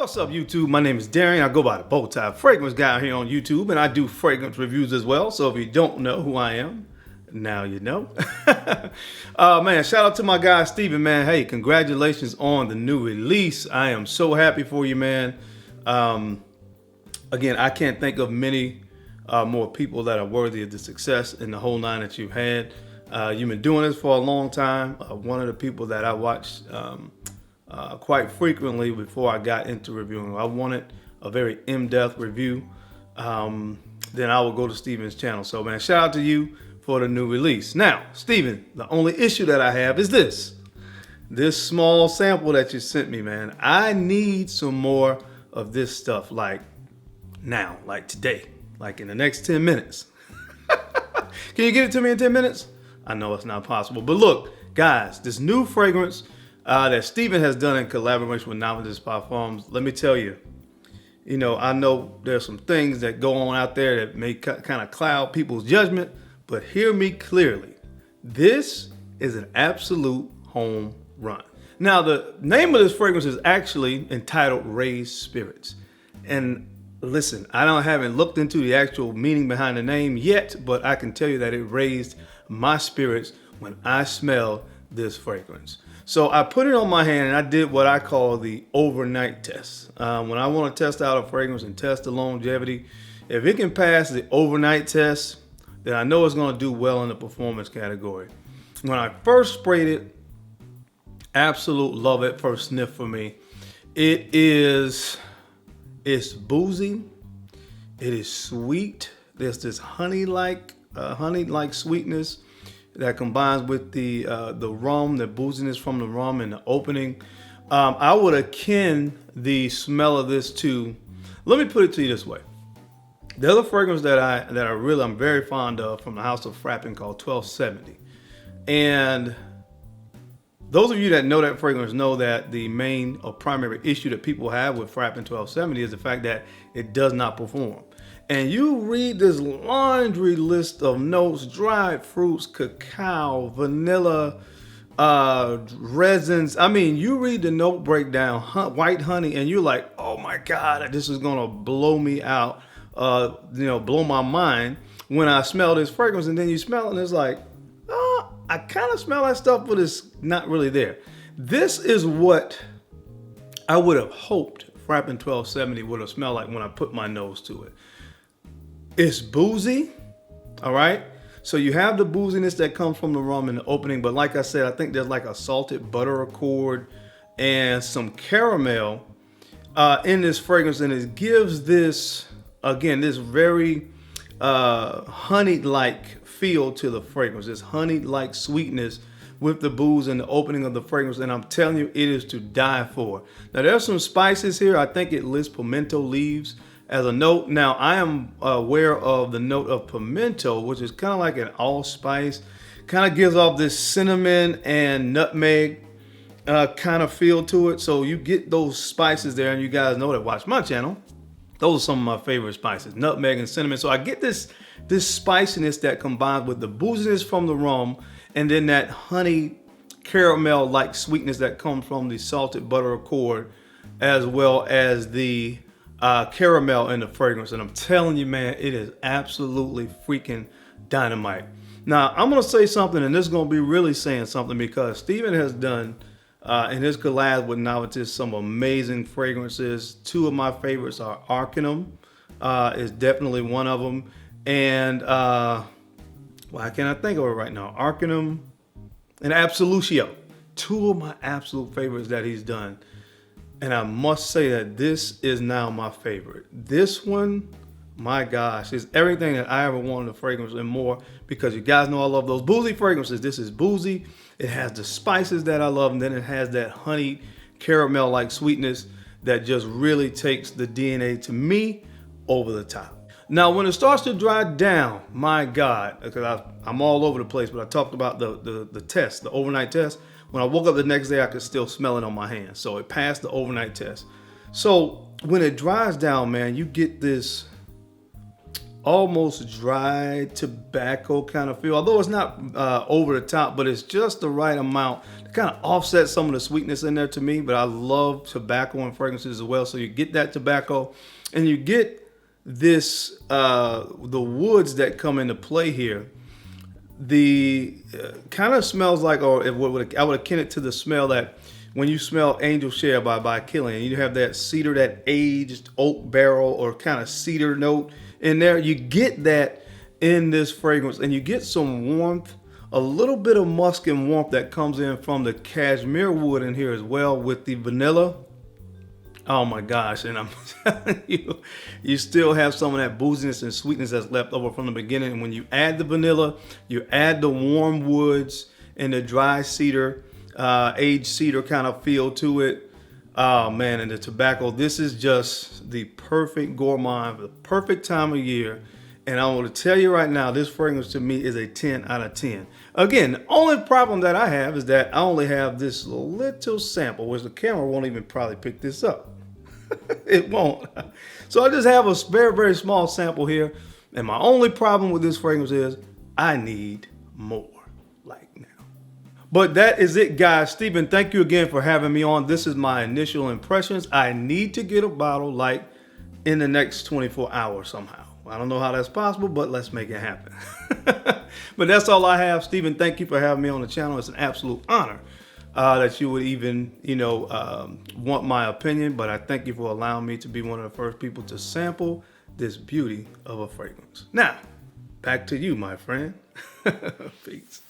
What's up, YouTube? My name is Darian. I go by the Bowtie Fragrance Guy here on YouTube, and I do fragrance reviews as well. So if you don't know who I am, now you know. Man, shout out to my guy Steven, man. Hey, congratulations on the new release. I am so happy for you, man. Again, I can't think of many more people that are worthy of the success in the whole nine that you've had. You've been doing this for a long time. One of the people that I watched quite frequently before I got into reviewing. I wanted a very in-depth review. Then I will go to Steven's channel. So, man, shout out to you for the new release. Now, Steven, the only issue that I have is this small sample that you sent me, man. I need some more of this stuff, like now, like today, like in the next 10 minutes. Can you get it to me in 10 minutes? I know it's not possible, but look, guys, this new fragrance that Steven has done in collaboration with Navitus Parfums, let me tell you, I know there's some things that go on out there that may kind of cloud people's judgment, but hear me clearly. This is an absolute home run. Now, the name of this fragrance is actually entitled Raised Spirits. And listen, I haven't looked into the actual meaning behind the name yet, but I can tell you that it raised my spirits when I smelled this fragrance. So I put it on my hand and I did what I call the overnight test. When I want to test out a fragrance and test the longevity, if it can pass the overnight test, then I know it's going to do well in the performance category. When I first sprayed it, absolute love at first sniff for me. It's boozy. It is sweet. There's this honey-like sweetness that combines with the rum, the booziness from the rum and the opening. I would akin the smell of this to, let me put it to you this way. The other fragrance that I'm very fond of from the house of Frappin called 1270. And those of you that know that fragrance know that the main or primary issue that people have with Frappin 1270 is the fact that it does not perform. And you read this laundry list of notes: dried fruits, cacao, vanilla, resins. I mean, you read the note breakdown, white honey, and you're like, oh my God, this is gonna blow me out, blow my mind when I smell this fragrance. And then you smell it and it's like, oh, I kind of smell that stuff, but it's not really there. This is what I would have hoped Frappin 1270 would have smelled like when I put my nose to it. It's boozy, all right? So you have the booziness that comes from the rum in the opening, but like I said, I think there's like a salted butter accord and some caramel in this fragrance, and it gives this, again, this very honey-like feel to the fragrance, this honey-like sweetness with the booze and the opening of the fragrance, and I'm telling you, it is to die for. Now, there's some spices here. I think it lists pimento leaves as a note. Now, I am aware of the note of pimento, which is kind of like an allspice, kind of gives off this cinnamon and nutmeg kind of feel to it. So you get those spices there, and you guys know that watch my channel, those are some of my favorite spices, nutmeg and cinnamon. So I get this spiciness that combines with the booziness from the rum, and then that honey caramel-like sweetness that comes from the salted butter accord, as well as the caramel in the fragrance. And I'm telling you, man, it is absolutely freaking dynamite. Now, I'm going to say something, and this is going to be really saying something, because Steven has done in his collab with Navitus some amazing fragrances. Two of my favorites are Arcanum, is definitely one of them, and why can't I think of it right now? Arcanum and Absolutio, two of my absolute favorites that he's done. And I must say that this is now my favorite. This one, my gosh, is everything that I ever wanted a fragrance and more, because you guys know I love those boozy fragrances. This is boozy. It has the spices that I love, and then it has that honey caramel-like sweetness that just really takes the DNA, to me, over the top. Now, when it starts to dry down, my God, because I'm all over the place, but I talked about the test, the overnight test. When I woke up the next day, I could still smell it on my hands. So it passed the overnight test. So when it dries down, man, you get this almost dry tobacco kind of feel. Although it's not over the top, but it's just the right amount to kind of offset some of the sweetness in there to me. But I love tobacco and fragrances as well. So you get that tobacco and you get this, the woods that come into play here. The kind of smells like, or I would akin it to the smell that when you smell Angel Share by Killian, you have that cedar, that aged oak barrel or kind of cedar note in there. You get that in this fragrance, and you get some warmth, a little bit of musk and warmth that comes in from the cashmere wood in here as well with the vanilla. Oh my gosh, and I'm telling you, you still have some of that booziness and sweetness that's left over from the beginning. And when you add the vanilla, you add the warm woods and the dry cedar, aged cedar kind of feel to it. Oh man, and the tobacco, this is just the perfect gourmand, the perfect time of year. And I want to tell you right now, this fragrance to me is a 10 out of 10. Again, the only problem that I have is that I only have this little sample, which the camera won't even probably pick this up. It won't. So I just have a very, very small sample here. And my only problem with this fragrance is I need more, like now. But that is it, guys. Stephen, thank you again for having me on. This is my initial impressions. I need to get a bottle like in the next 24 hours somehow. I don't know how that's possible, but let's make it happen. But that's all I have. Stephen, thank you for having me on the channel. It's an absolute honor that you would even, want my opinion. But I thank you for allowing me to be one of the first people to sample this beauty of a fragrance. Now, back to you, my friend. Peace.